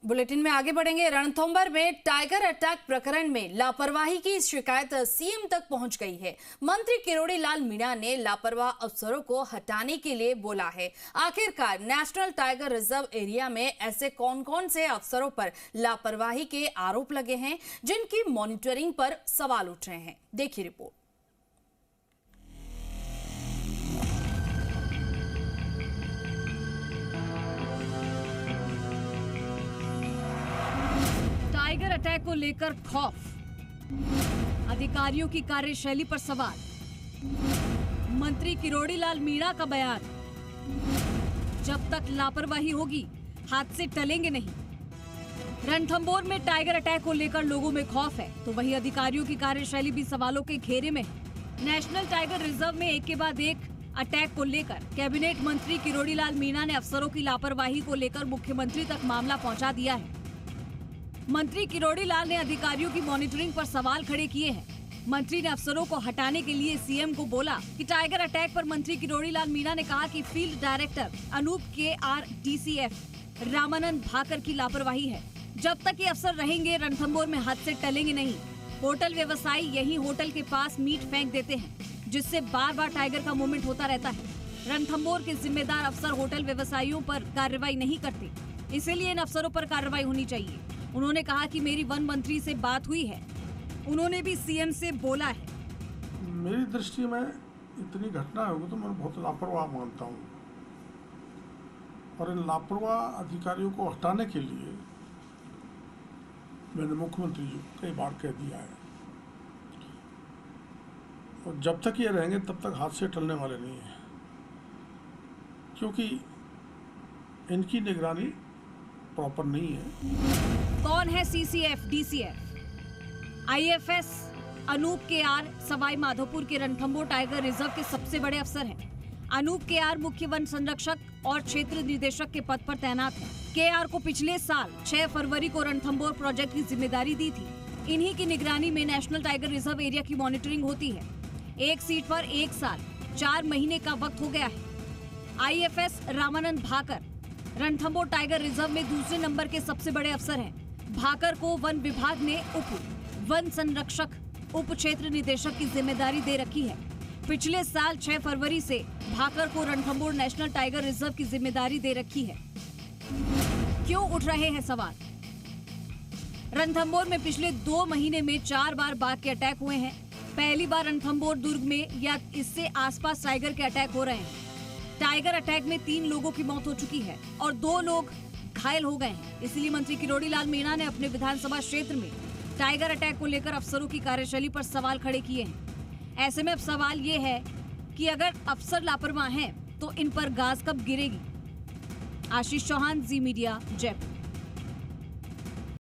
Bulletin में आगे बढ़ेंगे। रणथंभौर में टाइगर अटैक प्रकरण में लापरवाही की शिकायत सीएम तक पहुंच गई है। मंत्री किरोड़ी लाल मीणा ने लापरवाह अफसरों को हटाने के लिए बोला है। आखिरकार नेशनल टाइगर रिजर्व एरिया में ऐसे कौन-कौन से अफसरों पर लापरवाही के आरोप लगे हैं, जिनकी मॉनिटरिंग पर सवाल उठ रहे हैं। देखिए रिपोर्ट। टाइगर अटैक को लेकर खौफ, अधिकारियों की कार्यशैली पर सवाल, मंत्री किरोड़ी लाल मीणा का बयान, जब तक लापरवाही होगी हादसे टलेंगे नहीं। रणथंभौर में टाइगर अटैक को लेकर लोगों में खौफ है, तो वहीं अधिकारियों की कार्यशैली भी सवालों के घेरे में है। नेशनल टाइगर रिजर्व में एक के बाद एक अटैक को लेकर कैबिनेट मंत्री किरोड़ी लाल मीणा ने अफसरों की लापरवाही को लेकर मुख्यमंत्री तक मामला पहुंचा दिया है। मंत्री किरोड़ी लाल ने अधिकारियों की मॉनिटरिंग पर सवाल खड़े किए हैं। मंत्री ने अफसरों को हटाने के लिए सीएम को बोला कि टाइगर अटैक पर मंत्री किरोड़ी लाल मीणा ने कहा कि field director Anoop KR DCF Ramanand Bhakar की लापरवाही है। जब तक ये अफसर रहेंगे रणथंभौर में हादसे टलेंगे नहीं। होटल व्यवसायी यही होटल के पास मीट फेंक देते हैं, जिससे बार बार टाइगर का मूवमेंट होता रहता है। रणथंभौर के जिम्मेदार अफसर होटल व्यवसायियों पर कार्रवाई नहीं करते, इसीलिए इन अफसरों पर कार्रवाई होनी चाहिए। उन्होंने कहा कि मेरी वन मंत्री से बात हुई है, उन्होंने भी सीएम से बोला है। मेरी दृष्टि में इतनी घटना होगी तो मैं बहुत लापरवाह मानता हूँ, और इन लापरवाह अधिकारियों को हटाने के लिए मैंने मुख्यमंत्री जी को कई बार कह दिया है, और जब तक ये रहेंगे तब तक हादसे टलने वाले नहीं हैं, क्योंकि इनकी निगरानी प्रॉपर नहीं है। कौन है CCF DCF? IFS Anoop KR Sawai Madhopur के रणथंभौर टाइगर रिजर्व के सबसे बड़े अफसर हैं। अनूप KR मुख्य वन संरक्षक और क्षेत्र निदेशक के पद पर तैनात हैं। KR को पिछले साल 6 फरवरी को रणथंभौर प्रोजेक्ट की जिम्मेदारी दी थी। इन्हीं की निगरानी में नेशनल टाइगर रिजर्व एरिया की मॉनिटरिंग होती है। एक सीट पर 1 साल 4 महीने का वक्त हो गया है। IFS Ramanand Bhakar Ranthambore tiger reserve में दूसरे नंबर के सबसे बड़े अफसर हैं। भाकर को वन विभाग ने उप वन संरक्षक उप क्षेत्र निदेशक की जिम्मेदारी दे रखी है। पिछले साल 6 फरवरी से भाकर को रणथंभौर नेशनल टाइगर रिजर्व की जिम्मेदारी दे रखी है। क्यों उठ रहे हैं सवाल? रणथंभौर में पिछले 2 महीने में 4 बार बाघ के अटैक हुए हैं। पहली बार रणथंभौर दुर्ग में या इससे आसपास टाइगर के अटैक हो रहे हैं। टाइगर अटैक में 3 लोगों की मौत हो चुकी है और 2 लोग घायल हो गए हैं। इसलिए मंत्री किरोड़ी लाल मीणा ने अपने विधानसभा क्षेत्र में टाइगर अटैक को लेकर अफसरों की कार्यशैली पर सवाल खड़े किए हैं। ऐसे में अब सवाल ये है कि अगर अफसर लापरवाह हैं तो इन पर गाज कब गिरेगी? आशीष चौहान, जी मीडिया, जयपुर।